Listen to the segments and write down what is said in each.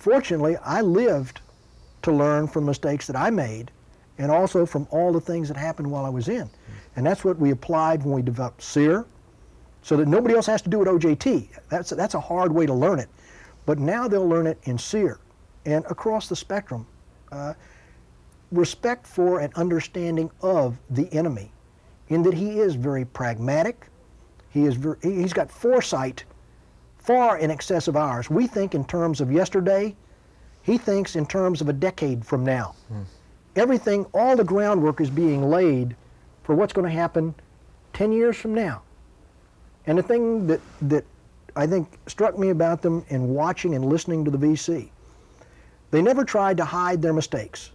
fortunately, I lived to learn from mistakes that I made and also from all the things that happened while I was in. And that's what we applied when we developed SEER, so that nobody else has to do it OJT. That's a hard way to learn it. But now they'll learn it in SEER. And across the spectrum, respect for and understanding of the enemy, in that he is very pragmatic. He's got foresight far in excess of ours. We think in terms of yesterday. He thinks in terms of a decade from now. Everything, all the groundwork is being laid for what's going to happen 10 years from now. And the thing that I think struck me about them in watching and listening to the VC, they never tried to hide their mistakes.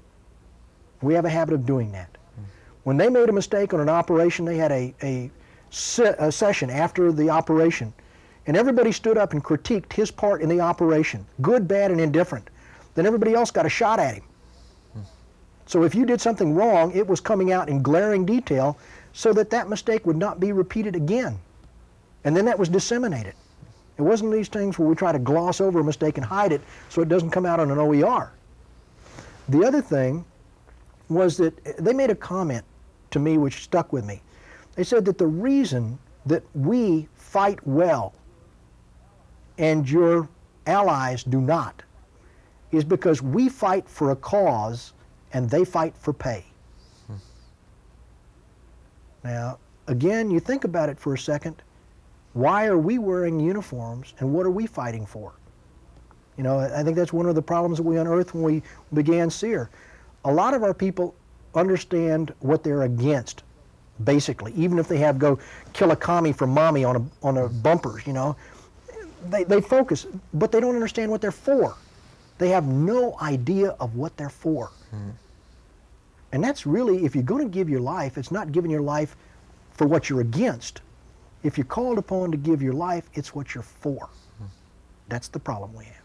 We have a habit of doing that. When they made a mistake on an operation, they had a session after the operation, and everybody stood up and critiqued his part in the operation, good, bad, and indifferent. Then everybody else got a shot at him. So if you did something wrong, it was coming out in glaring detail so that that mistake would not be repeated again. And then that was disseminated. It wasn't these things where we try to gloss over a mistake and hide it so it doesn't come out on an OER. The other thing was that they made a comment to me which stuck with me. They said that the reason that we fight well and your allies do not is because we fight for a cause and they fight for pay. Now, again, you think about it for a second. Why are we wearing uniforms and what are we fighting for? You know, I think that's one of the problems that we unearthed when we began SEER. A lot of our people understand what they're against, basically, even if they have go kill a commie for mommy on a bumpers, you know. They focus, but they don't understand what they're for. They have no idea of what they're for. And that's really, if you're going to give your life, it's not giving your life for what you're against. If you're called upon to give your life, it's what you're for. That's the problem we have.